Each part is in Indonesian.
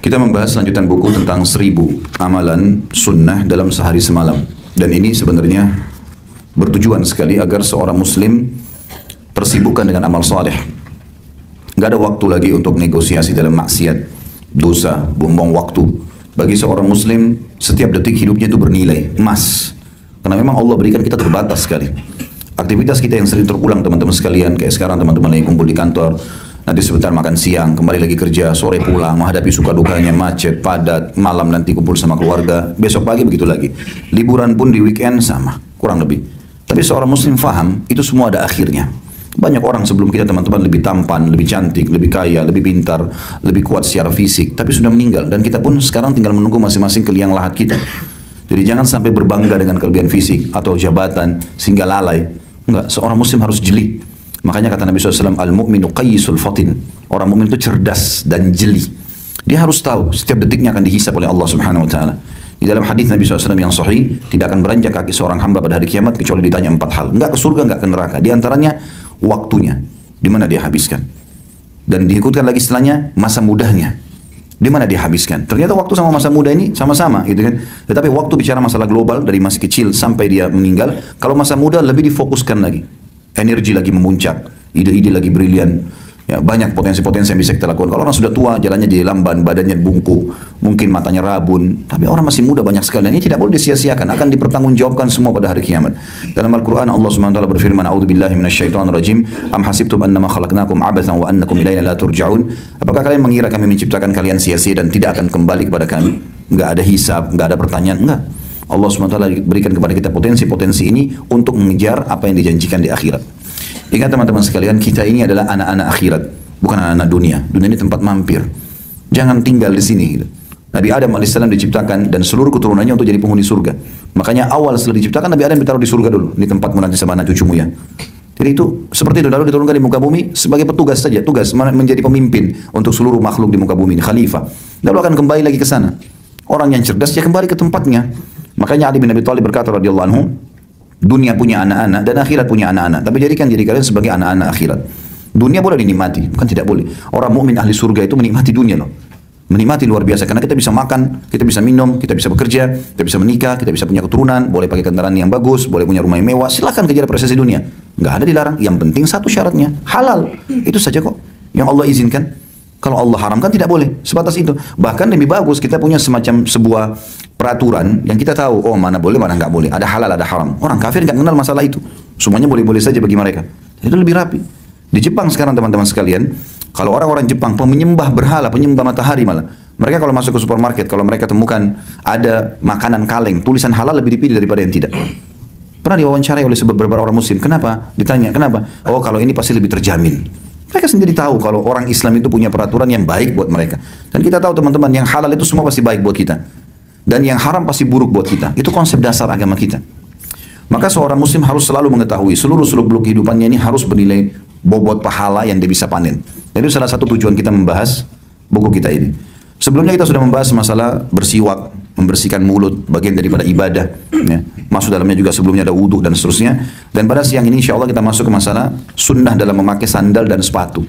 Kita membahas lanjutan buku tentang 1000 amalan sunnah dalam sehari semalam. Dan ini sebenarnya bertujuan sekali agar seorang muslim tersibukkan dengan amal saleh. Gak ada waktu lagi untuk negosiasi dalam maksiat, dosa, buang-buang waktu. Bagi seorang muslim, setiap detik hidupnya itu bernilai, emas. Karena memang Allah berikan kita terbatas sekali. Aktivitas kita yang sering terulang teman-teman sekalian, kayak sekarang teman-teman lagi kumpul di kantor, nanti sebentar makan siang, kembali lagi kerja, sore pulang, menghadapi suka dukanya, macet, padat, malam nanti kumpul sama keluarga, besok pagi begitu lagi. Liburan pun di weekend sama, kurang lebih. Tapi seorang muslim faham, itu semua ada akhirnya. Banyak orang sebelum kita teman-teman lebih tampan, lebih cantik, lebih kaya, lebih pintar, lebih kuat secara fisik, tapi sudah meninggal. Dan kita pun sekarang tinggal menunggu masing-masing ke liang lahat kita. Jadi jangan sampai berbangga dengan kelebihan fisik atau jabatan sehingga lalai. Enggak, seorang muslim harus jeli. Makanya kata Nabi SAW, al-mu'minu qayyisul fatin. Orang mukmin itu cerdas dan jeli. Dia harus tahu setiap detiknya akan dihisab oleh Allah Subhanahu Wa Taala. Di dalam hadis Nabi SAW yang sahih, tidak akan beranjak kaki seorang hamba pada hari kiamat kecuali ditanya 4 hal. Enggak ke surga, enggak ke neraka. Di antaranya waktunya, di mana dia habiskan. Dan diikutkan lagi setelahnya masa mudanya, di mana dia habiskan. Ternyata waktu sama masa muda ini sama-sama, gitu kan. Tetapi waktu bicara masalah global dari masih kecil sampai dia meninggal. Kalau masa muda lebih difokuskan lagi, energi lagi memuncak, ide-ide lagi brilian. Ya, banyak potensi-potensi yang bisa kita lakukan. Kalau orang sudah tua, jalannya jadi lamban, badannya bungkuk, mungkin matanya rabun. Tapi orang masih muda banyak sekali. Ini tidak boleh disia-siakan. Akan dipertanggungjawabkan semua pada hari kiamat. Dalam Al-Quran Allah SWT berfirman, "A'udzubillahi minasyaitonirrajim. Am hasibtum annama khalaqnakum abathan wa annakum ilaina la turja'un." Apakah kalian mengira kami menciptakan kalian sia-sia dan tidak akan kembali kepada kami? Enggak ada hisab, enggak ada pertanyaan, enggak. Allah SWT berikan kepada kita potensi-potensi ini untuk mengejar apa yang dijanjikan di akhirat. Ingat teman-teman sekalian, kita ini adalah anak-anak akhirat, bukan anak-anak dunia. Dunia ini tempat mampir. Jangan tinggal di sini. Gitu. Nabi Adam AS diciptakan dan seluruh keturunannya untuk jadi penghuni surga. Makanya awal setelah diciptakan Nabi Adam ditaruh di surga dulu, di tempatmu nanti sama anak cucumu ya. Jadi itu seperti itu, lalu diturunkan di muka bumi sebagai petugas saja, tugas menjadi pemimpin untuk seluruh makhluk di muka bumi ini, khalifah. Lalu akan kembali lagi ke sana. Orang yang cerdas dia kembali ke tempatnya. Makanya Ali bin Abi Thalib berkata radhiyallahu anhu, dunia punya anak-anak dan akhirat punya anak-anak. Tapi jadikan diri kalian sebagai anak-anak akhirat. Dunia boleh dinikmati, bukan tidak boleh. Orang mukmin ahli surga itu menikmati dunia loh. Menikmati luar biasa karena kita bisa makan, kita bisa minum, kita bisa bekerja, kita bisa menikah, kita bisa punya keturunan, boleh pakai kendaraan yang bagus, boleh punya rumah yang mewah. Silakan kejar prestasi dunia. Nggak ada dilarang. Yang penting satu syaratnya, halal. Itu saja kok yang Allah izinkan. Kalau Allah haramkan tidak boleh, sebatas itu. Bahkan lebih bagus kita punya semacam sebuah peraturan yang kita tahu, oh mana boleh, mana nggak boleh. Ada halal, ada haram. Orang kafir nggak kenal masalah itu. Semuanya boleh-boleh saja bagi mereka. Itu lebih rapi. Di Jepang sekarang teman-teman sekalian, kalau orang-orang Jepang penyembah berhala, penyembah matahari malah. Mereka kalau masuk ke supermarket, kalau mereka temukan ada makanan kaleng, tulisan halal lebih dipilih daripada yang tidak. Pernah diwawancarai oleh beberapa orang muslim. Kenapa? Ditanya, kenapa? Oh kalau ini pasti lebih terjamin. Mereka sendiri tahu kalau orang Islam itu punya peraturan yang baik buat mereka. Dan kita tahu teman-teman, yang halal itu semua pasti baik buat kita. Dan yang haram pasti buruk buat kita. Itu konsep dasar agama kita. Maka seorang muslim harus selalu mengetahui seluruh seluk-beluk kehidupannya ini harus bernilai bobot pahala yang dia bisa panen. Jadi salah satu tujuan kita membahas buku kita ini. Sebelumnya kita sudah membahas masalah bersiwak, membersihkan mulut, bagian daripada ibadah. Ya. Masuk dalamnya juga sebelumnya ada wudhu dan seterusnya. Dan pada siang ini insya Allah kita masuk ke masalah sunnah dalam memakai sandal dan sepatu.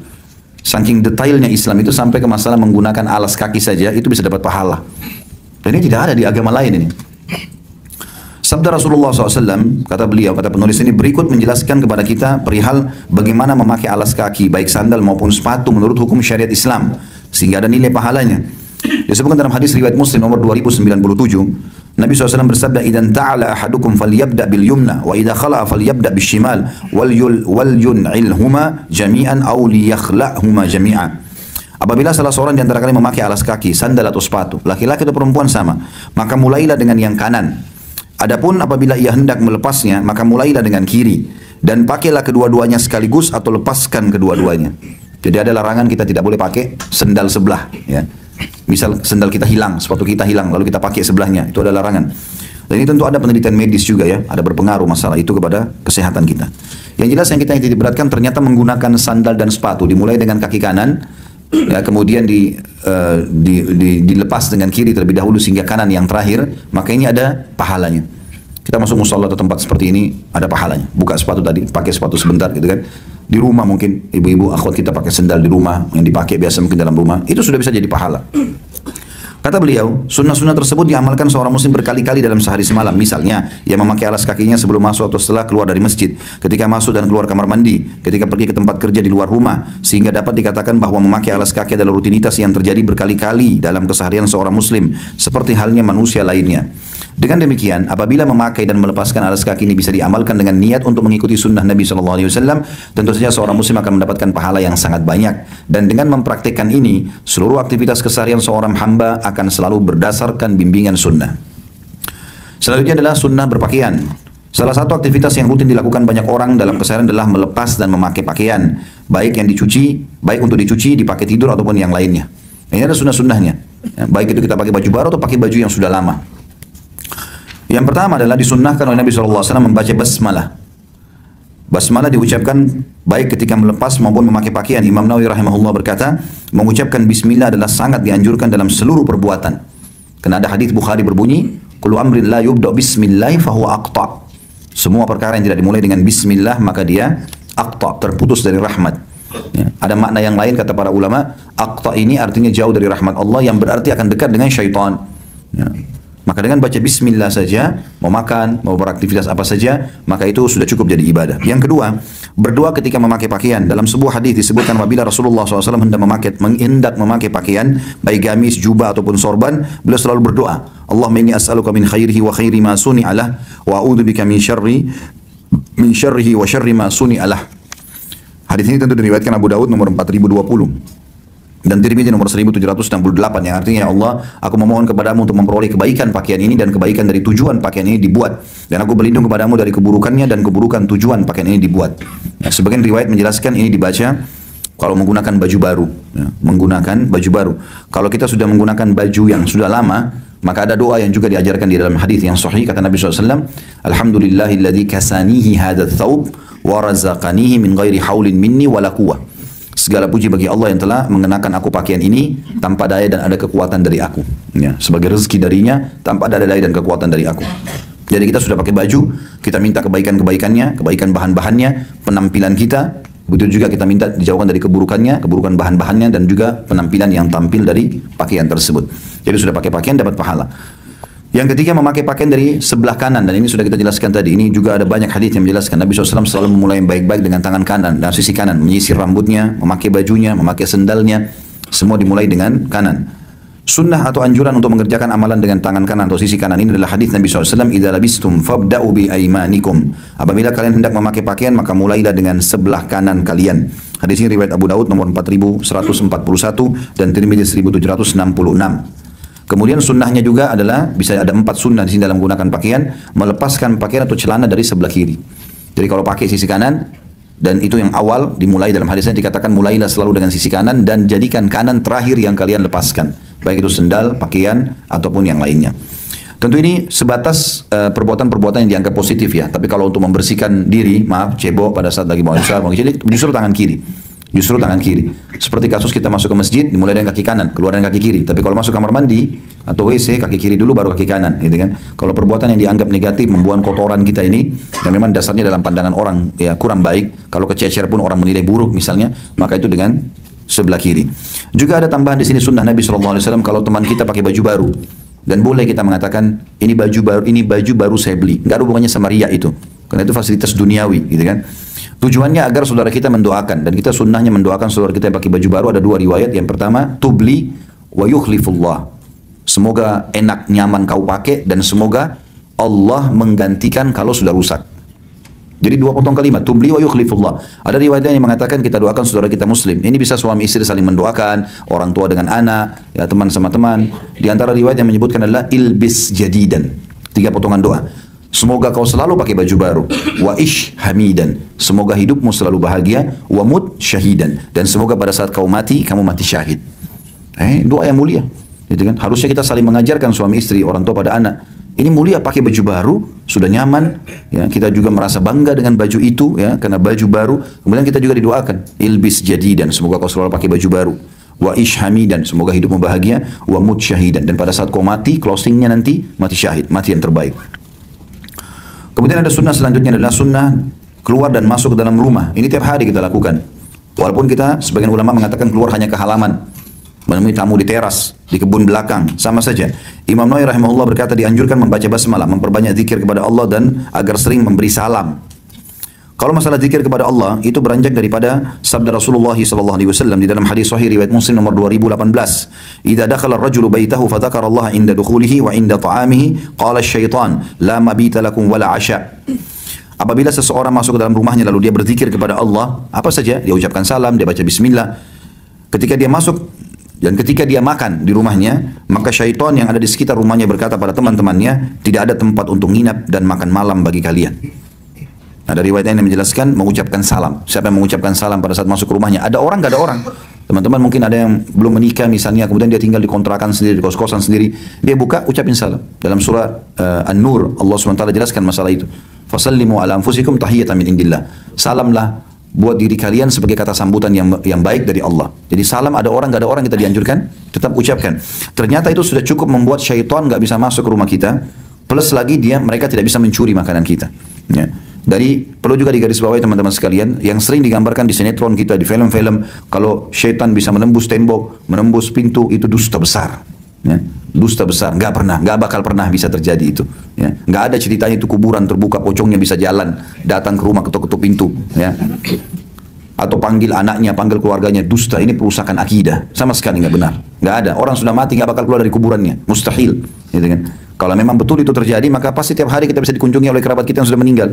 Saking detailnya Islam itu sampai ke masalah menggunakan alas kaki saja itu bisa dapat pahala. Dan ini tidak ada di agama lain ini. Sabda Rasulullah SAW, kata beliau, kata penulis ini, berikut menjelaskan kepada kita perihal bagaimana memakai alas kaki, baik sandal maupun sepatu menurut hukum syariat Islam, sehingga ada nilai pahalanya. Disebutkan dalam hadis riwayat Muslim nomor 2097, Nabi SAW bersabda, "Idan ta'ala ahadukum falyabda bil yumna, wa idza khala'a falyabda bis shimal, wal yun'ilhuma jami'an aw liyakhla'huma jami'a." Apabila salah seorang di antara kalian memakai alas kaki, sandal atau sepatu, laki-laki atau perempuan sama, maka mulailah dengan yang kanan. Adapun apabila ia hendak melepasnya, maka mulailah dengan kiri dan pakailah kedua-duanya sekaligus atau lepaskan kedua-duanya. Jadi ada larangan kita tidak boleh pakai sendal sebelah, ya. Misal sendal kita hilang, sepatu kita hilang, lalu kita pakai sebelahnya, itu ada larangan. Dan ini tentu ada penelitian medis juga ya, ada berpengaruh masalah itu kepada kesehatan kita. Yang jelas yang kita titik beratkan ternyata menggunakan sandal dan sepatu dimulai dengan kaki kanan, ya, kemudian dilepas dengan kiri terlebih dahulu sehingga kanan yang terakhir, maka ini ada pahalanya. Kita masuk musholla atau tempat seperti ini ada pahalanya. Buka sepatu tadi, pakai sepatu sebentar gitu kan. Di rumah mungkin ibu-ibu akhwat kita pakai sendal di rumah yang dipakai biasa mungkin dalam rumah, itu sudah bisa jadi pahala. Kata beliau, sunnah-sunnah tersebut diamalkan seorang muslim berkali-kali dalam sehari semalam. Misalnya, ia memakai alas kakinya sebelum masuk atau setelah keluar dari masjid, ketika masuk dan keluar kamar mandi, ketika pergi ke tempat kerja di luar rumah, sehingga dapat dikatakan bahwa memakai alas kaki adalah rutinitas yang terjadi berkali-kali dalam keseharian seorang muslim, seperti halnya manusia lainnya. Dengan demikian, apabila memakai dan melepaskan alas kaki ini bisa diamalkan dengan niat untuk mengikuti sunnah Nabi SAW, tentu saja seorang muslim akan mendapatkan pahala yang sangat banyak. Dan dengan mempraktikkan ini, seluruh aktivitas keseharian seorang hamba akan selalu berdasarkan bimbingan sunnah. Selanjutnya adalah sunnah berpakaian. Salah satu aktivitas yang rutin dilakukan banyak orang dalam keseharian adalah melepas dan memakai pakaian, baik untuk dicuci, dipakai tidur ataupun yang lainnya. Ini ada sunnah-sunnahnya. Baik itu kita pakai baju baru atau pakai baju yang sudah lama. Yang pertama adalah disunnahkan oleh Nabi SAW membaca basmalah. Basmalah diucapkan baik ketika melepas maupun memakai pakaian. Imam Nawawi rahimahullah berkata, mengucapkan bismillah adalah sangat dianjurkan dalam seluruh perbuatan. Karena ada hadis Bukhari berbunyi, kullu amrin la yubda bismillah fahuwa aqta. Semua perkara yang tidak dimulai dengan bismillah maka dia aqta, terputus dari rahmat. Ya. Ada makna yang lain kata para ulama, aqta ini artinya jauh dari rahmat Allah, yang berarti akan dekat dengan syaitan. Ya. Maka dengan baca bismillah saja, mau makan, mau beraktivitas apa saja, maka itu sudah cukup jadi ibadah. Yang kedua, berdoa ketika memakai pakaian. Dalam sebuah hadis disebutkan apabila Rasulullah SAW hendak memakai pakaian, baik gamis, jubah ataupun sorban, beliau selalu berdoa, Allahumma inni as'aluka min khairihi wa khairi ma suni'alah, wa a'udzubika min syarrihi wa syarri ma suni'alah. Hadis ini tentu diriwayatkan Abu Daud nomor 4020. Dan Tirmidzi nomor 1768, yang artinya, ya Allah, aku memohon kepadamu untuk memperoleh kebaikan pakaian ini dan kebaikan dari tujuan pakaian ini dibuat. Dan aku berlindung kepadamu dari keburukannya dan keburukan tujuan pakaian ini dibuat. Ya, sebagian riwayat menjelaskan ini dibaca kalau menggunakan baju baru. Ya, menggunakan baju baru. Kalau kita sudah menggunakan baju yang sudah lama, maka ada doa yang juga diajarkan di dalam hadis yang sahih, kata Nabi SAW, Alhamdulillahilladzi kasanihi hadat thawb wa razaqanihi min ghairi haulin minni wala quwwah. Segala puji bagi Allah yang telah mengenakan aku pakaian ini tanpa daya dan ada kekuatan dari aku. Ya, sebagai rezeki darinya tanpa ada daya dan kekuatan dari aku. Jadi kita sudah pakai baju, kita minta kebaikan-kebaikannya, kebaikan bahan-bahannya, penampilan kita. Begitu juga kita minta dijauhkan dari keburukannya, keburukan bahan-bahannya, dan juga penampilan yang tampil dari pakaian tersebut. Jadi sudah pakai pakaian dapat pahala. Yang ketiga, memakai pakaian dari sebelah kanan, dan ini sudah kita jelaskan tadi. Ini juga ada banyak hadis yang menjelaskan Nabi SAW selalu memulai yang baik-baik dengan tangan kanan dan sisi kanan, menyisir rambutnya, memakai bajunya, memakai sendalnya, semua dimulai dengan kanan. Sunnah atau anjuran untuk mengerjakan amalan dengan tangan kanan atau sisi kanan ini adalah hadis Nabi SAW, idza labistum fabda'u bi aymanikum. Apabila kalian hendak memakai pakaian, maka mulailah dengan sebelah kanan kalian. Hadis ini riwayat Abu Daud nomor 4141 dan Tirmidzi 1766. Kemudian sunnahnya juga adalah, bisa ada 4 sunnah di sini dalam menggunakan pakaian, melepaskan pakaian atau celana dari sebelah kiri. Jadi kalau pakai sisi kanan, dan itu yang awal dimulai dalam hadisnya dikatakan mulailah selalu dengan sisi kanan dan jadikan kanan terakhir yang kalian lepaskan. Baik itu sendal, pakaian, ataupun yang lainnya. Tentu ini sebatas perbuatan-perbuatan yang dianggap positif ya. Tapi kalau untuk membersihkan diri, maaf, cebok pada saat lagi mau besar, justru tangan kiri. Justru tangan kiri. Seperti kasus kita masuk ke masjid, dimulai dengan kaki kanan, keluar dengan kaki kiri. Tapi kalau masuk kamar mandi atau WC, kaki kiri dulu baru kaki kanan, gitu kan? Kalau perbuatan yang dianggap negatif, membuang kotoran kita ini, dan memang dasarnya dalam pandangan orang ya kurang baik, kalau kececer pun orang menilai buruk misalnya, maka itu dengan sebelah kiri. Juga ada tambahan di sini sunnah Nabi SAW, kalau teman kita pakai baju baru, dan boleh kita mengatakan ini baju baru saya beli, nggak ada hubungannya sama riya itu, karena itu fasilitas duniawi, gitu kan? Tujuannya agar saudara kita mendoakan, dan kita sunnahnya mendoakan saudara kita yang pakai baju baru. Ada 2 riwayat. Yang pertama, tubli wa yukhlifullah. Semoga enak nyaman kau pakai dan semoga Allah menggantikan kalau sudah rusak. Jadi 2 potong kalimat, tubli wa yukhlifullah. Ada riwayat yang mengatakan kita doakan saudara kita muslim. Ini bisa suami istri saling mendoakan, orang tua dengan anak, ya, teman sama teman. Di antara riwayat yang menyebutkan adalah ilbis jadidan. 3 potongan doa. Semoga kau selalu pakai baju baru. Wa ish hamidan. Semoga hidupmu selalu bahagia. Wa mut syahidan. Dan semoga pada saat kau mati, kamu mati syahid. Doa yang mulia. Gitu kan? Harusnya kita saling mengajarkan suami istri, orang tua pada anak. Ini mulia, pakai baju baru, sudah nyaman. Ya, kita juga merasa bangga dengan baju itu, ya, karena baju baru. Kemudian kita juga didoakan. Ilbis jadidan. Semoga kau selalu pakai baju baru. Wa ish hamidan. Semoga hidupmu bahagia. Wa mut syahidan. Dan pada saat kau mati, closingnya nanti, mati syahid. Mati yang terbaik. Kemudian ada sunnah selanjutnya adalah sunnah keluar dan masuk ke dalam rumah. Ini tiap hari kita lakukan. Walaupun kita, sebagian ulama mengatakan keluar hanya ke halaman. menemui tamu di teras, di kebun belakang, sama saja. Imam Nawawi rahimahullah berkata dianjurkan membaca basmalah, memperbanyak zikir kepada Allah dan agar sering memberi salam. Kalau masalah zikir kepada Allah itu beranjak daripada sabda Rasulullah SAW di dalam hadis sahih riwayat Muslim nomor 2018. Idza dakhala ar-rajulu baitahu fa dzakara Allah inda dukhulihi wa inda ta'amihi qala asy-syaitan la mabita lakum wala 'asya. Apabila seseorang masuk ke dalam rumahnya lalu dia berzikir kepada Allah, apa saja, dia ucapkan salam, dia baca bismillah. Ketika dia masuk dan ketika dia makan di rumahnya, maka syaitan yang ada di sekitar rumahnya berkata pada teman-temannya, tidak ada tempat untuk nginap dan makan malam bagi kalian. Ada riwayat yang menjelaskan mengucapkan salam. Siapa yang mengucapkan salam pada saat masuk ke rumahnya? Ada orang, gak ada orang. Teman-teman mungkin ada yang belum menikah misalnya, kemudian dia tinggal di kontrakan sendiri, di kos-kosan sendiri. Dia buka, ucapin salam. Dalam surah An-Nur, Allah SWT jelaskan masalah itu. Fasallimu ala anfusikum tahiyyatan min indillah. Salamlah buat diri kalian sebagai kata sambutan yang baik dari Allah. Jadi salam ada orang, gak ada orang, kita dianjurkan tetap ucapkan. Ternyata itu sudah cukup membuat syaitan gak bisa masuk ke rumah kita. Plus lagi mereka tidak bisa mencuri makanan kita. Ya. Perlu juga digarisbawahi teman-teman sekalian, yang sering digambarkan di sinetron kita, di film-film, kalau syaitan bisa menembus tembok, menembus pintu, itu dusta besar. Ya. Dusta besar, nggak bakal pernah bisa terjadi itu. Ya. Nggak ada ceritanya itu kuburan terbuka, pocongnya bisa jalan, datang ke rumah ketuk-ketuk pintu. Ya. Atau panggil anaknya, panggil keluarganya, dusta, ini perusakan akidah. Sama sekali nggak benar. Nggak ada, orang sudah mati nggak bakal keluar dari kuburannya, mustahil. Gitu kan. Kalau memang betul itu terjadi, maka pasti tiap hari kita bisa dikunjungi oleh kerabat kita yang sudah meninggal.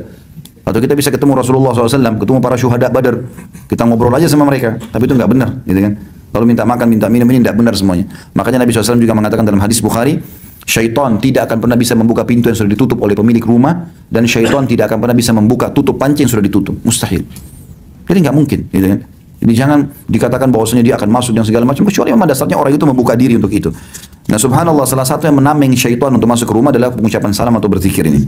Atau kita bisa ketemu Rasulullah SAW, ketemu para syuhada Badar, kita ngobrol aja sama mereka, tapi itu nggak benar, gitu kan? Lalu minta makan, minta minum, ini tidak benar semuanya. Makanya Nabi SAW juga mengatakan dalam hadis Bukhari, syaitan tidak akan pernah bisa membuka pintu yang sudah ditutup oleh pemilik rumah, dan syaitan tidak akan pernah bisa membuka tutup panci yang sudah ditutup, mustahil. Jadi nggak mungkin, gitu kan? Jadi jangan dikatakan bahwasanya dia akan masuk dan segala macam, kecuali memang dasarnya orang itu membuka diri untuk itu. Nah subhanallah, salah satu yang menameng syaitan untuk masuk ke rumah adalah pengucapan salam atau berzikir ini.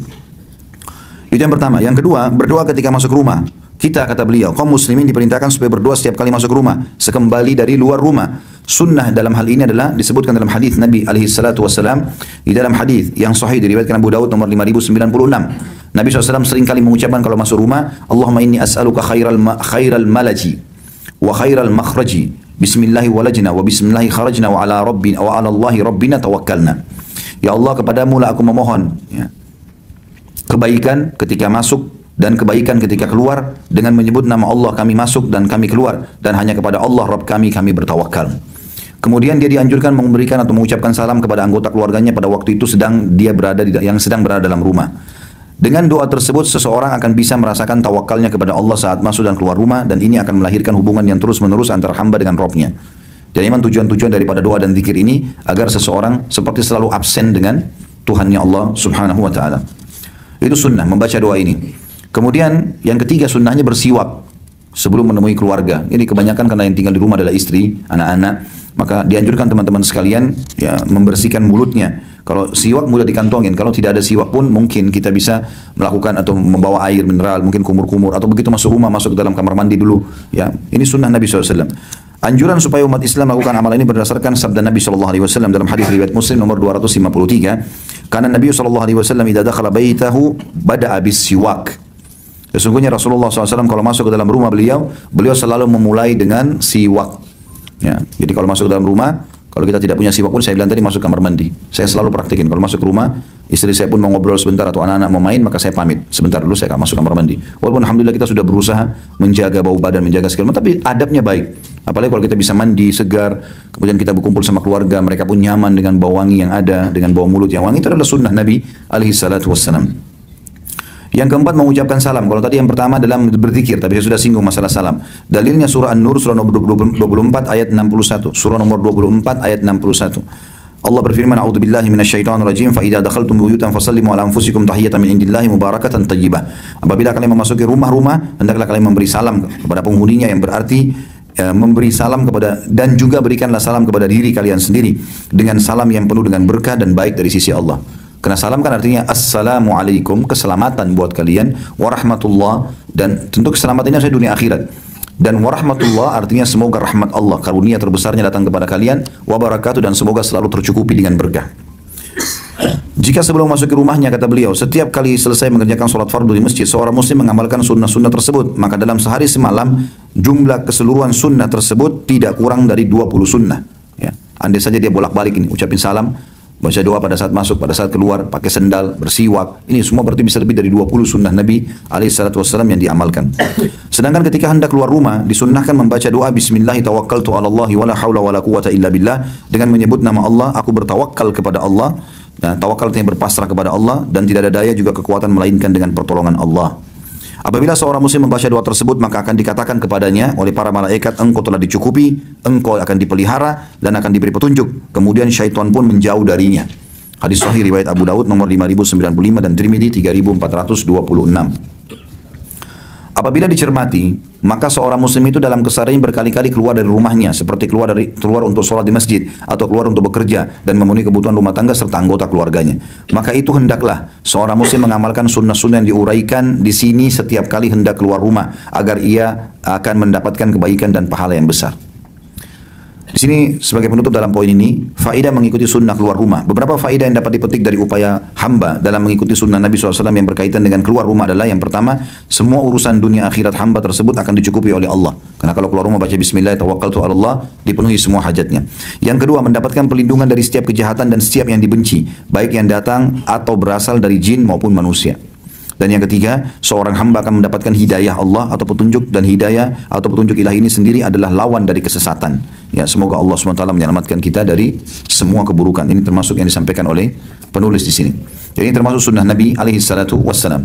Itu yang pertama. Yang kedua, berdoa ketika masuk rumah. Kita, kata beliau, kaum muslimin diperintahkan supaya berdoa setiap kali masuk rumah, sekembali dari luar rumah. Sunnah dalam hal ini adalah disebutkan dalam hadis Nabi SAW, di dalam hadis yang sahih diriwayatkan Abu Daud nomor 5096. Nabi SAW sering kali mengucapkan kalau masuk rumah, Allahumma inni as'aluka khairal malaji wa khairal makhraji, bismillahi walajna wa bismillahi kharajna wa ala Allahi rabbina tawakkalna. Ya Allah, kepadamu lah aku memohon, ya, kebaikan ketika masuk dan kebaikan ketika keluar, dengan menyebut nama Allah kami masuk dan kami keluar, dan hanya kepada Allah Rabb kami bertawakal. Kemudian dia dianjurkan memberikan atau mengucapkan salam kepada anggota keluarganya pada waktu itu yang sedang berada dalam rumah. Dengan doa tersebut seseorang akan bisa merasakan tawakalnya kepada Allah saat masuk dan keluar rumah, dan ini akan melahirkan hubungan yang terus-menerus antara hamba dengan Rabbnya. Jadi memang tujuan-tujuan daripada doa dan zikir ini agar seseorang seperti selalu absen dengan Tuhannya Allah Subhanahu wa taala. Itu sunnah membaca doa ini. Kemudian yang ketiga sunnahnya bersiwak sebelum menemui keluarga. Ini kebanyakan karena yang tinggal di rumah adalah istri, anak-anak. Maka dianjurkan teman-teman sekalian ya membersihkan mulutnya. Kalau siwak mudah dikantongin. Kalau tidak ada siwak pun mungkin kita bisa melakukan atau membawa air mineral, mungkin kumur-kumur, atau begitu masuk rumah masuk ke dalam kamar mandi dulu. Ya, ini sunnah Nabi SAW. Anjuran supaya umat Islam melakukan amal ini berdasarkan sabda Nabi SAW dalam hadis riwayat Muslim nomor 253. Karena Nabi SAW idza dakhala baitahu bada'a bis-siwak. Sesungguhnya Rasulullah SAW kalau masuk ke dalam rumah beliau selalu memulai dengan siwak. Ya, jadi kalau masuk ke dalam rumah, kalau kita tidak punya siwak pun, saya bilang tadi masuk kamar mandi. Saya selalu praktikin. Kalau masuk ke rumah, istri saya pun mau ngobrol sebentar atau anak-anak mau main, maka saya pamit. Sebentar dulu saya akan masuk kamar mandi. Walaupun alhamdulillah kita sudah berusaha menjaga bau badan, menjaga segala macam, tapi adabnya baik. Apalagi kalau kita bisa mandi segar, kemudian kita berkumpul sama keluarga, mereka pun nyaman dengan bau wangi yang ada, dengan bau mulut yang wangi. Itu adalah sunnah Nabi SAW. Yang keempat mengucapkan salam. Kalau tadi yang pertama adalah berzikir, tapi saya sudah singgung masalah salam. Dalilnya surah An-Nur surah nomor 24 ayat 61. Surah nomor 24 ayat 61. Allah berfirman, "A'udzubillahi minasyaitonir rajim, fa idza dakhaltum buyutan fasallimu ala anfusikum tahiyatan min indillahi mubarakatan thayyibah." Apabila kalian memasuki rumah-rumah, hendaklah kalian memberi salam kepada penghuninya, yang berarti memberi salam kepada, dan juga berikanlah salam kepada diri kalian sendiri dengan salam yang penuh dengan berkah dan baik dari sisi Allah. Karena salam kan artinya assalamualaikum, keselamatan buat kalian, warahmatullah, dan tentu keselamatan ini dunia akhirat. Dan warahmatullah artinya semoga rahmat Allah, karunia terbesarnya datang kepada kalian, wabarakatuh, dan semoga selalu tercukupi dengan berkah. Jika sebelum masuk ke rumahnya, kata beliau, setiap kali selesai mengerjakan sholat fardu di masjid, seorang muslim mengamalkan sunnah-sunnah tersebut, maka dalam sehari semalam jumlah keseluruhan sunnah tersebut tidak kurang dari 20 sunnah. Ya. andai saja dia bolak-balik ini, ucapin salam, baca doa pada saat masuk, pada saat keluar, pakai sendal, bersiwak. Ini semua berarti bisa lebih dari 20 sunnah Nabi SAW yang diamalkan. Sedangkan ketika hendak keluar rumah, disunnahkan membaca doa Bismillah tawakkaltu ala Allahi wala hawla wala quwata illa billah, dengan menyebut nama Allah, aku bertawakal kepada Allah. Nah, tawakal artinya berpasrah kepada Allah, dan tidak ada daya juga kekuatan melainkan dengan pertolongan Allah. Apabila seorang muslim membaca doa tersebut, maka akan dikatakan kepadanya oleh para malaikat, engkau telah dicukupi, engkau akan dipelihara, dan akan diberi petunjuk. Kemudian syaitan pun menjauh darinya. Hadis sahih riwayat Abu Daud nomor 5095 dan Tirmidzi 3426. Apabila dicermati, maka seorang muslim itu dalam kesehariannya berkali-kali keluar dari rumahnya, seperti keluar untuk sholat di masjid, atau keluar untuk bekerja dan memenuhi kebutuhan rumah tangga serta anggota keluarganya. Maka itu hendaklah seorang muslim mengamalkan sunnah-sunnah yang diuraikan di sini setiap kali hendak keluar rumah, agar ia akan mendapatkan kebaikan dan pahala yang besar. Di sini sebagai penutup dalam poin ini, faedah mengikuti sunnah keluar rumah. Beberapa faedah yang dapat dipetik dari upaya hamba dalam mengikuti sunnah Nabi SAW yang berkaitan dengan keluar rumah adalah, yang pertama, semua urusan dunia akhirat hamba tersebut akan dicukupi oleh Allah. Karena kalau keluar rumah baca Bismillah tawakkaltu ala Allah, dipenuhi semua hajatnya. Yang kedua, mendapatkan perlindungan dari setiap kejahatan dan setiap yang dibenci, baik yang datang atau berasal dari jin maupun manusia. Dan yang ketiga, seorang hamba akan mendapatkan hidayah Allah atau petunjuk, dan hidayah atau petunjuk ilahi ini sendiri adalah lawan dari kesesatan. Ya, semoga Allah SWT menyelamatkan kita dari semua keburukan. Ini termasuk yang disampaikan oleh penulis di sini. Jadi ini termasuk sunnah Nabi SAW.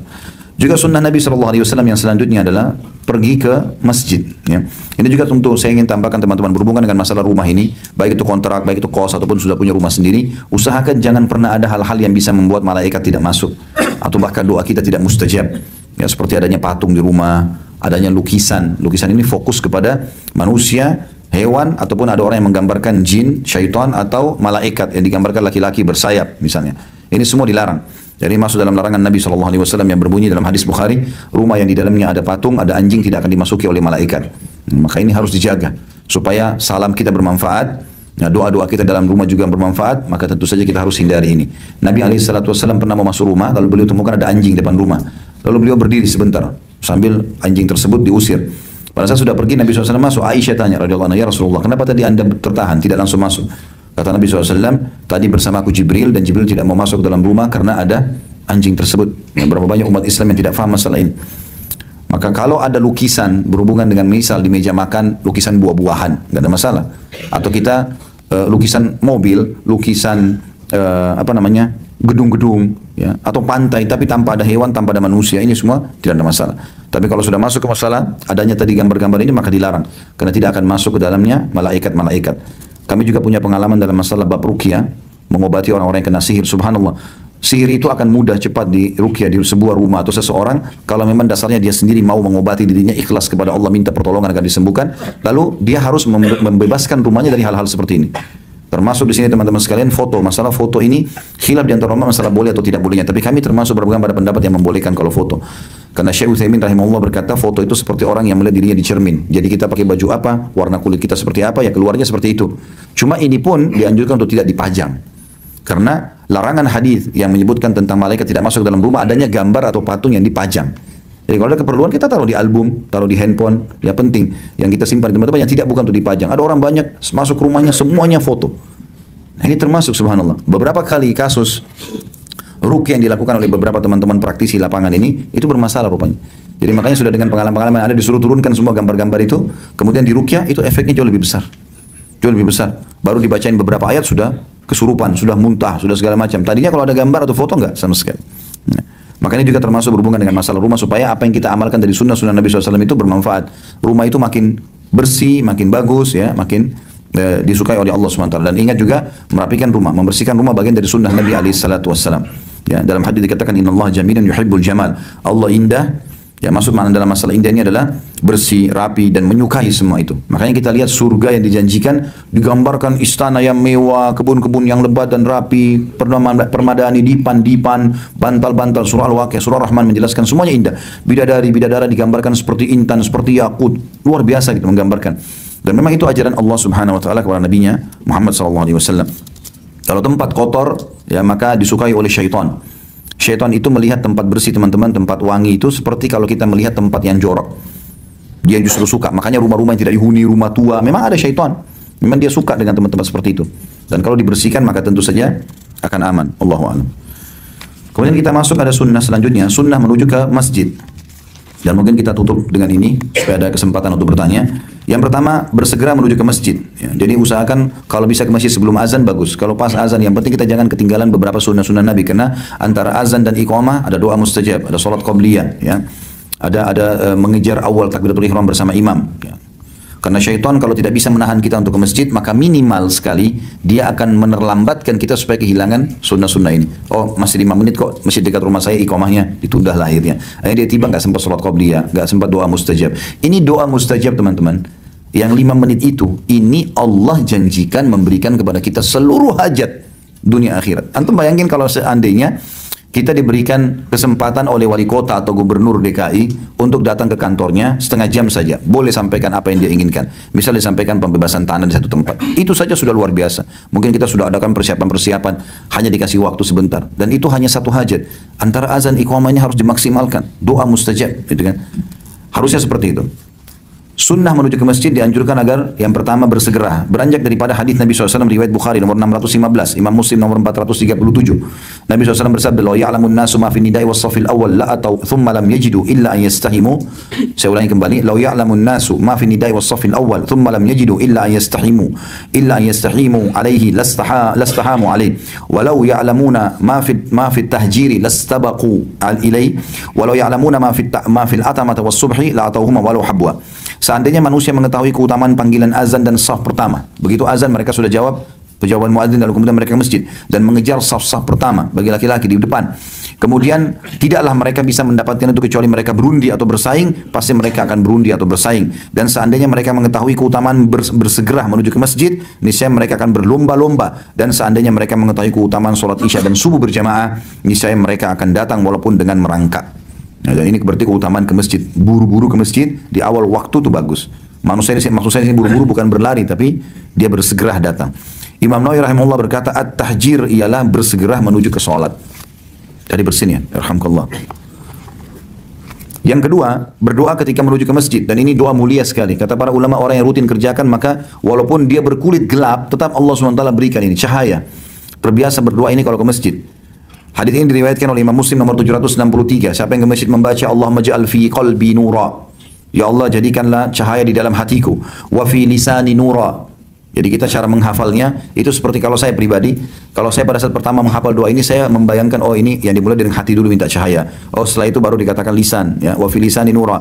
Juga sunnah Nabi SAW yang selanjutnya adalah pergi ke masjid. Ya. Ini juga tentu saya ingin tambahkan teman-teman berhubungan dengan masalah rumah ini, baik itu kontrak, baik itu kos, ataupun sudah punya rumah sendiri, usahakan jangan pernah ada hal-hal yang bisa membuat malaikat tidak masuk, atau bahkan doa kita tidak mustajab. Ya, seperti adanya patung di rumah, adanya lukisan. Lukisan ini fokus kepada manusia, hewan, ataupun ada orang yang menggambarkan jin, syaitan, atau malaikat yang digambarkan laki-laki bersayap misalnya. Ini semua dilarang. Jadi masuk dalam larangan Nabi SAW yang berbunyi dalam hadis Bukhari, rumah yang di dalamnya ada patung, ada anjing tidak akan dimasuki oleh malaikat. Maka ini harus dijaga supaya salam kita bermanfaat, doa-doa kita dalam rumah juga bermanfaat. Maka tentu saja kita harus hindari ini. Nabi SAW pernah mau masuk rumah, lalu beliau temukan ada anjing depan rumah. Lalu beliau berdiri sebentar sambil anjing tersebut diusir. Pada saat sudah pergi, Nabi SAW masuk. Aisyah tanya radhiyallahu anha, ya Rasulullah, kenapa tadi anda tertahan tidak langsung masuk? Kata Nabi SAW, tadi bersama aku Jibril, dan Jibril tidak mau masuk ke dalam rumah karena ada anjing tersebut. Berapa banyak umat Islam yang tidak faham masalah ini. Maka kalau ada lukisan berhubungan dengan misal di meja makan, lukisan buah-buahan, nggak ada masalah. Atau kita lukisan mobil, lukisan gedung-gedung, ya, atau pantai, tapi tanpa ada hewan, tanpa ada manusia, ini semua tidak ada masalah. Tapi kalau sudah masuk ke masalah adanya tadi gambar-gambar ini, maka dilarang, karena tidak akan masuk ke dalamnya malaikat-malaikat. Kami juga punya pengalaman dalam masalah bab ruqyah, mengobati orang-orang yang kena sihir. Subhanallah, sihir itu akan mudah cepat di ruqyah di sebuah rumah atau seseorang kalau memang dasarnya dia sendiri mau mengobati dirinya, ikhlas kepada Allah, minta pertolongan agar disembuhkan. Lalu dia harus membebaskan rumahnya dari hal-hal seperti ini. Termasuk di sini teman-teman sekalian foto. Masalah foto ini khilaf di antara ulama masalah boleh atau tidak bolehnya. Tapi kami termasuk berpegang pada pendapat yang membolehkan kalau foto. Karena Syekh Utsaimin rahimahullah berkata, foto itu seperti orang yang melihat dirinya di cermin. Jadi kita pakai baju apa, warna kulit kita seperti apa, ya keluarnya seperti itu. Cuma ini pun dianjurkan untuk tidak dipajang. Karena larangan hadis yang menyebutkan tentang malaikat tidak masuk dalam rumah adanya gambar atau patung yang dipajang. Jadi kalau ada keperluan kita taruh di album, taruh di handphone, ya penting. Yang kita simpan di tempat-tempat yang tidak bukan untuk dipajang. Ada orang banyak masuk rumahnya semuanya foto. Nah, ini termasuk subhanallah. Beberapa kali kasus ruqyah yang dilakukan oleh beberapa teman-teman praktisi lapangan ini itu bermasalah rupanya. Jadi makanya sudah dengan pengalaman-pengalaman ada disuruh turunkan semua gambar-gambar itu, kemudian di ruqyah itu efeknya jauh lebih besar. Jauh lebih besar. Baru dibacain beberapa ayat sudah kesurupan, sudah muntah, sudah segala macam. Tadinya kalau ada gambar atau foto enggak sama sekali. Nah, makanya juga termasuk berhubungan dengan masalah rumah supaya apa yang kita amalkan dari sunnah-sunnah Nabi SAW itu bermanfaat. Rumah itu makin bersih, makin bagus, ya, makin disukai oleh Allah SWT. Dan ingat juga merapikan rumah, membersihkan rumah bagian dari sunnah Nabi SAW. Ya, dalam hadis dikatakan innallaha jamilun yuhibbul jamal. Allah indah. Ya, maksud makna dalam masalah indah ini adalah bersih, rapi, dan menyukai semua itu. Makanya kita lihat surga yang dijanjikan digambarkan istana yang mewah, kebun-kebun yang lebat dan rapi, permadani, dipan-dipan, bantal-bantal. Surah Al-Waqiah, surah Rahman menjelaskan semuanya indah. Bidadari-bidadara digambarkan seperti intan, seperti yakut. Luar biasa gitu menggambarkan. Dan memang itu ajaran Allah Subhanahu wa taala kepada nabinya Muhammad sallallahu alaihi wasallam. Kalau tempat kotor, ya maka disukai oleh syaitan. Syaitan itu melihat tempat bersih teman-teman, tempat wangi itu seperti kalau kita melihat tempat yang jorok. Dia justru suka. Makanya rumah-rumah yang tidak dihuni, rumah tua, memang ada syaitan. Memang dia suka dengan tempat-tempat seperti itu. Dan kalau dibersihkan maka tentu saja akan aman. Allahu a'lam. Kemudian kita masuk ada sunnah selanjutnya, sunnah menuju ke masjid. Dan mungkin kita tutup dengan ini supaya ada kesempatan untuk bertanya. Yang pertama, bersegera menuju ke masjid. Ya, jadi usahakan kalau bisa ke masjid sebelum azan bagus. Kalau pas azan, yang penting kita jangan ketinggalan beberapa sunnah-sunnah Nabi, karena antara azan dan iqamah ada doa mustajab, ada salat qabliyah, ya. Ada mengejar awal takbiratul ihram bersama imam. Ya. Karena syaitan kalau tidak bisa menahan kita untuk ke masjid, maka minimal sekali dia akan menerlambatkan kita supaya kehilangan sunnah-sunnah ini. Oh, masih 5 menit kok, masjid dekat rumah saya iqamahnya, ditunda lah akhirnya. Akhirnya dia tiba nggak sempat sholat qabliyah, nggak sempat doa mustajab. Ini doa mustajab teman-teman. Yang 5 menit itu, ini Allah janjikan memberikan kepada kita seluruh hajat dunia akhirat. Antum bayangin kalau seandainya kita diberikan kesempatan oleh wali kota atau gubernur DKI untuk datang ke kantornya setengah jam saja. Boleh sampaikan apa yang dia inginkan. Misalnya disampaikan pembebasan tanah di satu tempat. Itu saja sudah luar biasa. Mungkin kita sudah adakan persiapan-persiapan, hanya dikasih waktu sebentar. Dan itu hanya satu hajat. Antara azan iqamahnya harus dimaksimalkan. Doa mustajab. Gitu kan? Harusnya seperti itu. Sunnah menuju ke masjid dianjurkan agar yang pertama bersegera. Beranjak daripada hadis Nabi SAW riwayat Bukhari nomor 615, Imam Muslim nomor 437. Nabi SAW bersabda, "La ya'lamun nasu ma fi nidai was safil awwal la atau thumma lam yajidu illa an yastahimu." Saya ulangi kembali, "La ya'lamun nasu ma fi nidai was safil awwal thumma lam yajidu illa an yastahimu alaihi lastahamu alaihi. Walau ya'lamuna ma fi tahjiri lastabaqu ilaihi. Walau ya'lamuna ma fi al-atamati was subhi la atauhuma walau habwa." Seandainya manusia mengetahui keutamaan panggilan azan dan saf pertama, begitu azan mereka sudah jawab jawaban muadzin, lalu kemudian mereka ke masjid dan mengejar saf-saf pertama bagi laki-laki di depan. Kemudian tidaklah mereka bisa mendapatkan itu kecuali mereka berundi atau bersaing, pasti mereka akan berundi atau bersaing. Dan seandainya mereka mengetahui keutamaan bersegera menuju ke masjid, niscaya mereka akan berlomba-lomba. Dan seandainya mereka mengetahui keutamaan sholat isya dan subuh berjamaah, niscaya mereka akan datang walaupun dengan merangkak. Nah, dan ini berarti keutamaan ke masjid. Buru-buru ke masjid di awal waktu itu bagus. Maksud saya ini buru-buru bukan berlari, tapi dia bersegera datang. Imam Nawawi rahimahullah berkata, at-tahjir ialah bersegera menuju ke sholat. Jadi bersin ya, alhamdulillah. Yang kedua, berdoa ketika menuju ke masjid. Dan ini doa mulia sekali. Kata para ulama, orang yang rutin kerjakan, maka walaupun dia berkulit gelap, tetap Allah SWT berikan ini cahaya. Terbiasa berdoa ini kalau ke masjid. Hadis ini diriwayatkan oleh Imam Muslim nomor 763. Siapa yang ke masjid membaca Allahumma ja'al fi qalbi nura. Ya Allah, jadikanlah cahaya di dalam hatiku. Wa fi lisani nura. Jadi kita cara menghafalnya itu seperti kalau saya pribadi, kalau saya pada saat pertama menghafal doa ini, saya membayangkan, oh ini yang dimulai dari hati dulu minta cahaya. Oh setelah itu baru dikatakan lisan, ya. Wa fi lisani nura.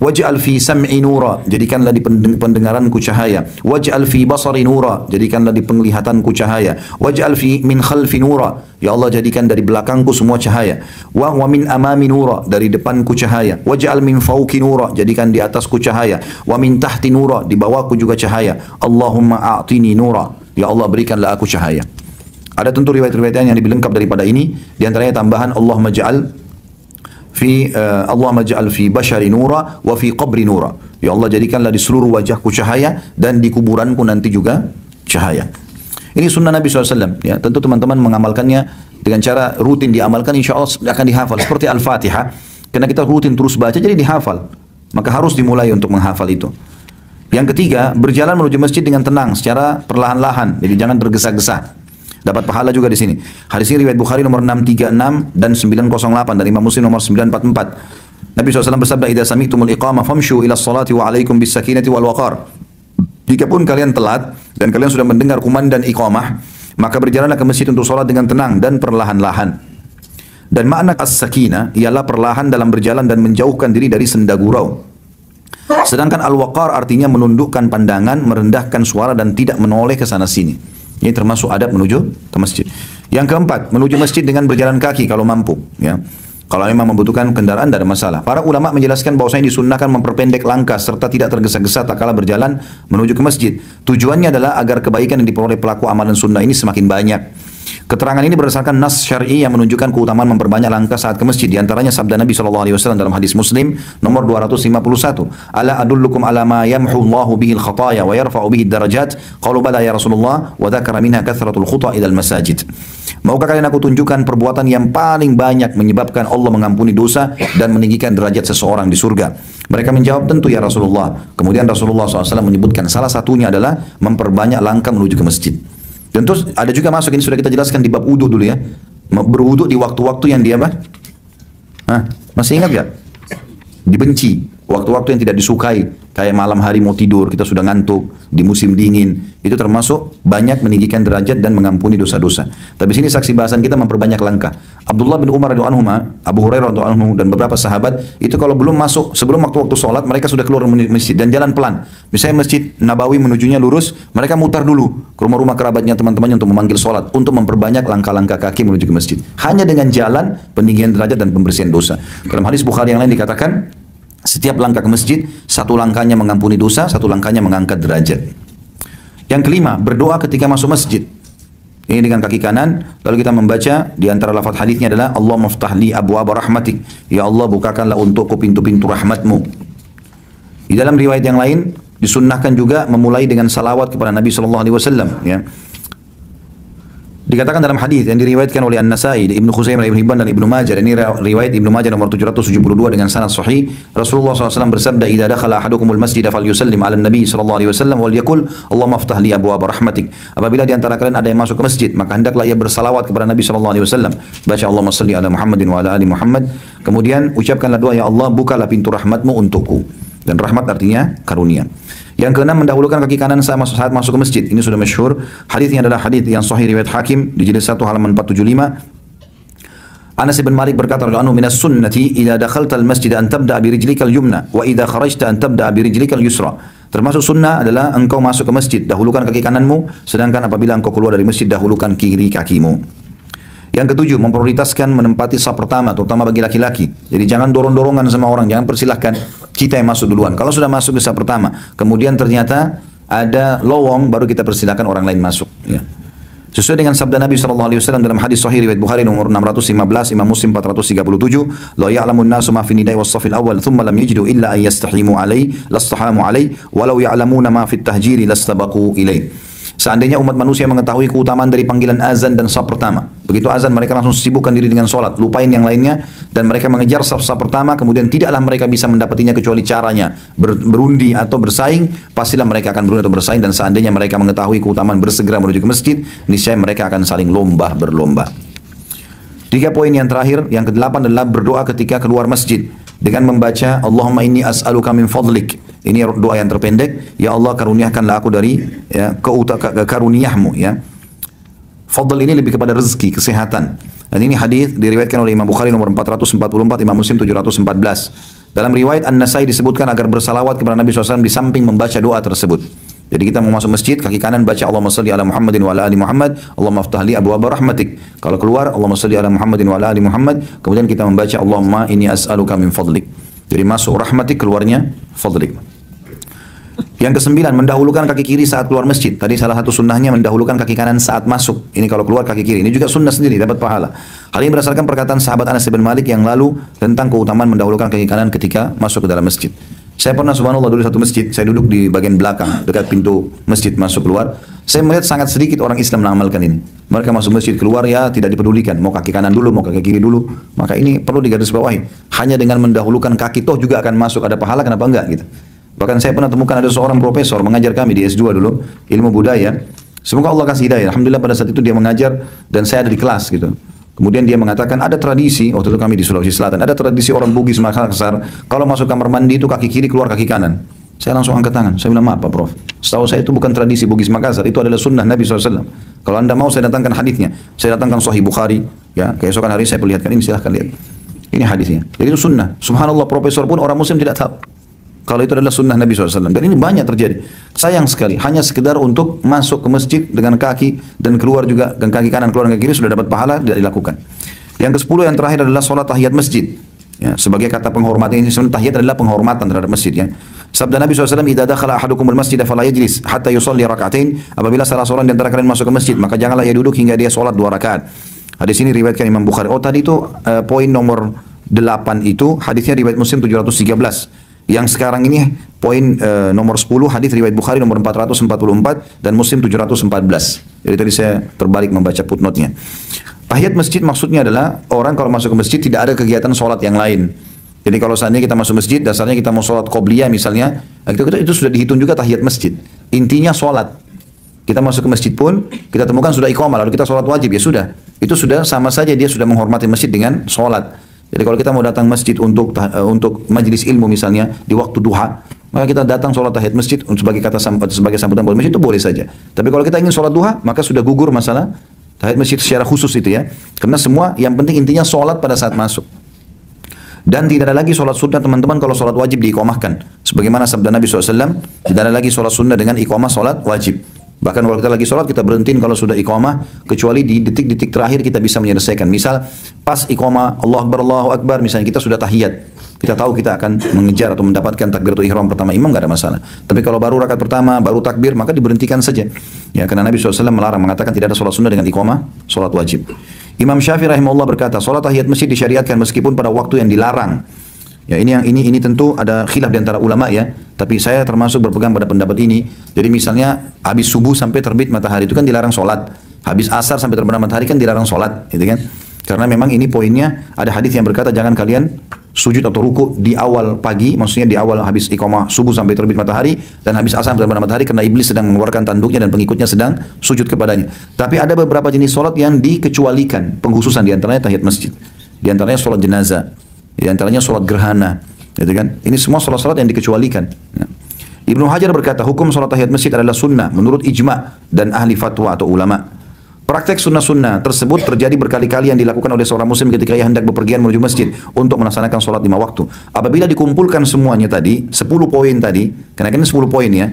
Waj'al fi sam'i nura, jadikanlah di pendengaranku cahaya. Waj'al fi basari nura, jadikanlah di penglihatanku cahaya. Waj'al fi min khalfi nura, ya Allah jadikan dari belakangku semua cahaya. Wa min amami nura, dari depanku cahaya. Waj'al min fawqi nura, jadikan di atasku cahaya. Wa min tahti nura, di bawahku juga cahaya. Allahumma a'tini nura, ya Allah berikanlah aku cahaya. Ada tentu riwayat-riwayat yang lebih lengkap daripada ini. Di antaranya tambahan Allahumma ja'al Allahumma ja'al fi bashari nura wa fi qabri nura. Ya Allah jadikanlah di seluruh wajahku cahaya dan di kuburanku nanti juga cahaya. Ini sunnah Nabi SAW. Ya, tentu teman-teman mengamalkannya dengan cara rutin diamalkan, insya Allah akan dihafal. Seperti Al-Fatihah. Karena kita rutin terus baca jadi dihafal. Maka harus dimulai untuk menghafal itu. Yang ketiga, berjalan menuju masjid dengan tenang secara perlahan-lahan. Jadi jangan tergesa-gesa. Dapat pahala juga di sini. Hadis ini riwayat Bukhari nomor 636 dan 908 dan Imam Muslim nomor 944. Nabi SAW bersabda, "Idza sami'tumul iqamah famshu ila sholati wa 'alaikum bis sakinati wal waqar." Jikapun kalian telat dan kalian sudah mendengar kumandang iqamah, maka berjalanlah ke masjid untuk sholat dengan tenang dan perlahan-lahan. Dan makna as-sakinah ialah perlahan dalam berjalan dan menjauhkan diri dari senda gurau. Sedangkan al-waqar artinya menundukkan pandangan, merendahkan suara dan tidak menoleh ke sana sini. Ini termasuk adab menuju ke masjid. Yang keempat, menuju masjid dengan berjalan kaki kalau mampu. Ya. Kalau memang membutuhkan kendaraan, tidak ada masalah. Para ulama menjelaskan bahwasanya disunnahkan memperpendek langkah serta tidak tergesa-gesa tak kala berjalan menuju ke masjid. Tujuannya adalah agar kebaikan yang diperoleh pelaku amalan sunnah ini semakin banyak. Keterangan ini berdasarkan nas syar'i yang menunjukkan keutamaan memperbanyak langkah saat ke masjid. Di antaranya sabda Nabi SAW dalam hadis Muslim nomor 251. Ala adullukum ala ma yamhu Allahu bihi al-khataya wa yarfa'u bihi ad-darajat. Qalu bala ya Rasulullah wa dzakara minha kathratul khuta ila al-masajid. Maukah kalian aku tunjukkan perbuatan yang paling banyak menyebabkan Allah mengampuni dosa dan meninggikan derajat seseorang di surga? Mereka menjawab, tentu ya Rasulullah. Kemudian Rasulullah SAW menyebutkan salah satunya adalah memperbanyak langkah menuju ke masjid. Dan terus ada juga masuk, ini sudah kita jelaskan di bab wudu dulu ya. Berwudu di waktu-waktu yang dia apa? Hah? Masih ingat gak? Dibenci. Waktu-waktu yang tidak disukai. Kayak malam hari mau tidur, kita sudah ngantuk. Di musim dingin. Itu termasuk banyak meninggikan derajat dan mengampuni dosa-dosa. Tapi sini saksi bahasan kita memperbanyak langkah. Abdullah bin Umar radhiyallahu anhu, Abu Hurairah radhiyallahu anhu, dan beberapa sahabat itu kalau belum masuk, sebelum waktu-waktu sholat mereka sudah keluar masjid dan jalan pelan. Misalnya Masjid Nabawi menujunya lurus, mereka mutar dulu ke rumah-rumah kerabatnya, teman-temannya untuk memanggil sholat, untuk memperbanyak langkah-langkah kaki menuju ke masjid. Hanya dengan jalan peninggian derajat dan pembersihan dosa. Dalam hadis Bukhari yang lain dikatakan, setiap langkah ke masjid, satu langkahnya mengampuni dosa, satu langkahnya mengangkat derajat. Yang kelima, berdoa ketika masuk masjid. Ini dengan kaki kanan, lalu kita membaca di antara lafaz hadisnya adalah Allah maftahli abwaaba rahmatik. Ya Allah, bukakanlah untukku pintu-pintu rahmatmu. Di dalam riwayat yang lain disunnahkan juga memulai dengan salawat kepada Nabi SAW. Ya. Dikatakan dalam hadis yang diriwayatkan oleh An-Nasai, Ibnu Khuzaimah, Ibnu Hibban dan Ibnu Majah. Ini riwayat Ibnu Majah nomor 772 dengan sanad sahih. Rasulullah SAW bersabda, "Idza dakhala ahadukumul masjid falyusallim 'ala an-nabi sallallahu alaihi wasallam wal yaqul Allahumma aftah li abwaab rahmatik." Apabila di antara kalian ada yang masuk ke masjid, maka hendaklah ia bersalawat kepada Nabi sallallahu alaihi wasallam. Baca Allahumma shalli ala Muhammadin wa ala ali Muhammad. Kemudian ucapkanlah doa, ya Allah, bukalah pintu rahmatmu untukku. Dan rahmat artinya karunia. Yang keenam, mendahulukan kaki kanan saat masuk ke masjid. Ini sudah masyhur. Hadisnya adalah hadis yang sahih riwayat Hakim di jilid 1 halaman 475. Anas bin Malik berkata, "Anu minas sunnati idza dakhalta al-masjid an tabda'a bi rijlika al-yumna wa idza kharajta an tabda'a bi rijlika al-yusra." Termasuk sunnah adalah engkau masuk ke masjid, dahulukan kaki kananmu, sedangkan apabila engkau keluar dari masjid, dahulukan kiri kakimu. Yang ketujuh, memprioritaskan menempati saf pertama, terutama bagi laki-laki. Jadi jangan dorong-dorongan sama orang, jangan persilahkan kita yang masuk duluan. Kalau sudah masuk di saf pertama, kemudian ternyata ada lowong, baru kita persilahkan orang lain masuk. Ya. Sesuai dengan sabda Nabi SAW dalam hadis sahih riwayat Bukhari nomor 615, Imam Muslim 437, "La ya'lamun nasu ma fi nidai was safil awal, thumma lam yajidu illa an yastahimu alai, lastahamu alai, walau ya'lamuna ma fit tahjiri lastabaqu ilai." Seandainya umat manusia mengetahui keutamaan dari panggilan azan dan saf pertama, begitu azan mereka langsung sibukkan diri dengan sholat, lupain yang lainnya, dan mereka mengejar saf-saf pertama, kemudian tidaklah mereka bisa mendapatinya kecuali caranya berundi atau bersaing, pastilah mereka akan berundi atau bersaing, dan seandainya mereka mengetahui keutamaan bersegera menuju ke masjid, niscaya mereka akan saling lomba berlomba. 3 poin yang terakhir, yang ke-8 adalah berdoa ketika keluar masjid dengan membaca Allahumma inni as'aluka min fadlik. Ini doa yang terpendek, ya Allah karuniakanlah aku dari ya, karuniahmu ya. Fadl ini lebih kepada rezeki, kesehatan. Dan ini hadis diriwayatkan oleh Imam Bukhari nomor 444, Imam Muslim 714. Dalam riwayat An-Nasai disebutkan agar bersalawat kepada Nabi SAW di samping membaca doa tersebut. Jadi kita mau masuk masjid, kaki kanan baca Allahumma shalli ala Muhammadin wa ala ali Muhammad, Allahumma aftah li abwaaba rahmatik. Kalau keluar Allahumma shalli ala Muhammadin wa ala ali Muhammad, kemudian kita membaca Allahumma inni as'aluka min fadlik. Jadi masuk rahmatik, keluarnya fadlik. Yang ke-9, mendahulukan kaki kiri saat keluar masjid. Tadi salah satu sunnahnya mendahulukan kaki kanan saat masuk. Ini kalau keluar kaki kiri. Ini juga sunnah sendiri, dapat pahala. Hal ini berdasarkan perkataan sahabat Anas bin Malik yang lalu tentang keutamaan mendahulukan kaki kanan ketika masuk ke dalam masjid. Saya pernah subhanallah dulu satu masjid, saya duduk di bagian belakang dekat pintu masjid masuk keluar. Saya melihat sangat sedikit orang Islam mengamalkan ini. Mereka masuk masjid keluar ya tidak dipedulikan, mau kaki kanan dulu, mau kaki kiri dulu. Maka ini perlu digarisbawahi. Hanya dengan mendahulukan kaki toh juga akan masuk, ada pahala, kenapa enggak gitu. Bahkan saya pernah temukan ada seorang profesor mengajar kami di S2 dulu, ilmu budaya. Semoga Allah kasih hidayah. Alhamdulillah pada saat itu dia mengajar dan saya ada di kelas gitu. Kemudian dia mengatakan ada tradisi, waktu itu kami di Sulawesi Selatan, ada tradisi orang Bugis Makassar, kalau masuk kamar mandi itu kaki kiri keluar kaki kanan. Saya langsung angkat tangan, saya bilang maaf Pak Prof. Setahu saya itu bukan tradisi Bugis Makassar, itu adalah sunnah Nabi SAW. Kalau anda mau saya datangkan hadisnya, saya datangkan Sahih Bukhari, ya keesokan hari saya perlihatkan ini, silahkan lihat. Ini hadisnya. Jadi itu sunnah. Subhanallah profesor pun orang Muslim tidak tahu kalau itu adalah sunnah Nabi SAW. Dan ini banyak terjadi. Sayang sekali, hanya sekedar untuk masuk ke masjid dengan kaki dan keluar juga dengan kaki kanan keluar dengan kiri sudah dapat pahala, tidak dilakukan. Yang ke-10 yang terakhir adalah sholat tahiyat masjid. Ya, sebagai kata penghormatan, ini sebenarnya tahiyat adalah penghormatan terhadap masjid ya. Sabda Nabi SAW, "Idza dakhala ahadukumul masjid fala yajlis hatta yusalli rak'atain." Apabila salah seorang di antara kalian masuk ke masjid, maka janganlah ia duduk hingga dia salat 2 rakaat. Hadis ini riwayatkan Imam Bukhari. Oh, tadi itu poin nomor 8 itu hadisnya riwayat Muslim 713. Yang sekarang ini poin nomor 10 hadis riwayat Bukhari nomor 444 dan Muslim 714. Jadi tadi saya terbalik membaca footnote-nya. Tahiyat masjid maksudnya adalah orang kalau masuk ke masjid tidak ada kegiatan sholat yang lain. Jadi kalau seandainya kita masuk masjid, dasarnya kita mau sholat qobliyah misalnya, itu sudah dihitung juga tahiyat masjid. Intinya sholat. Kita masuk ke masjid pun, kita temukan sudah iqamah, lalu kita sholat wajib, ya sudah. Itu sudah sama saja dia sudah menghormati masjid dengan sholat. Jadi kalau kita mau datang masjid untuk majelis ilmu misalnya, di waktu duha, maka kita datang sholat tahiyat masjid sebagai sambutan buat masjid, itu boleh saja. Tapi kalau kita ingin sholat duha, maka sudah gugur masalah tahiyat masjid secara khusus itu ya. Karena semua yang penting intinya sholat pada saat masuk. Dan tidak ada lagi sholat sunnah teman-teman kalau sholat wajib diiqamahkan. Sebagaimana sabda Nabi SAW, tidak ada lagi sholat sunnah dengan iqamah sholat wajib. Bahkan kalau kita lagi sholat, kita berhentiin kalau sudah iqamah, kecuali di detik-detik terakhir kita bisa menyelesaikan. Misal, pas iqamah, Allahu Akbar, misalnya kita sudah tahiyat. Kita tahu kita akan mengejar atau mendapatkan takbiratul ihram pertama imam, nggak ada masalah. Tapi kalau baru rakaat pertama, baru takbir, maka diberhentikan saja. Ya, karena Nabi SAW melarang, mengatakan tidak ada sholat sunnah dengan iqamah sholat wajib. Imam Syafi'i rahimahullah berkata, sholat tahiyat masjid disyariatkan meskipun pada waktu yang dilarang. Ya, ini tentu ada khilaf di antara ulama ya, tapi saya termasuk berpegang pada pendapat ini. Jadi misalnya habis subuh sampai terbit matahari itu kan dilarang sholat, habis asar sampai terbenam matahari kan dilarang sholat, gitu kan? Karena memang ini poinnya, ada hadis yang berkata jangan kalian sujud atau ruku di awal pagi, maksudnya di awal habis iqamah subuh sampai terbit matahari, dan habis asar sampai terbenam matahari, karena iblis sedang mengeluarkan tanduknya dan pengikutnya sedang sujud kepadanya. Tapi ada beberapa jenis sholat yang dikecualikan, pengkhususan diantaranya tahiyat masjid, diantaranya sholat jenazah, di antaranya sholat gerhana, gitu kan? Ini semua sholat-sholat yang dikecualikan. Ya. Ibnu Hajar berkata, hukum sholat tahiyat masjid adalah sunnah menurut ijma' dan ahli fatwa atau ulama. Praktek sunnah-sunnah tersebut terjadi berkali-kali yang dilakukan oleh seorang muslim ketika ia hendak bepergian menuju masjid untuk melaksanakan sholat 5 waktu. Apabila dikumpulkan semuanya tadi, 10 poin tadi, karena kan 10 poin ya,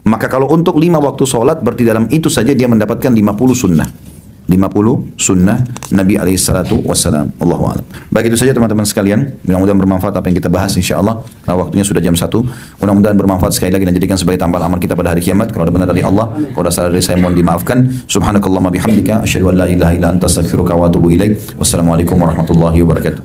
maka kalau untuk 5 waktu sholat, berarti dalam itu saja dia mendapatkan 50 sunnah. 50 sunnah Nabi SAW. Allahu a'lam. Baik, itu saja teman-teman sekalian. Mudah-mudahan bermanfaat apa yang kita bahas insyaAllah. Nah, waktunya sudah jam 1. Mudah-mudahan bermanfaat sekali lagi dan jadikan sebagai tambal amal kita pada hari kiamat. Kalau ada benar dari Allah, kalau ada salah dari saya mohon dimaafkan. Subhanakallahumma bihamdika asyhadu an la ilaha illa anta astaghfiruka wa atubu ilaik. Wassalamualaikum warahmatullahi wabarakatuh.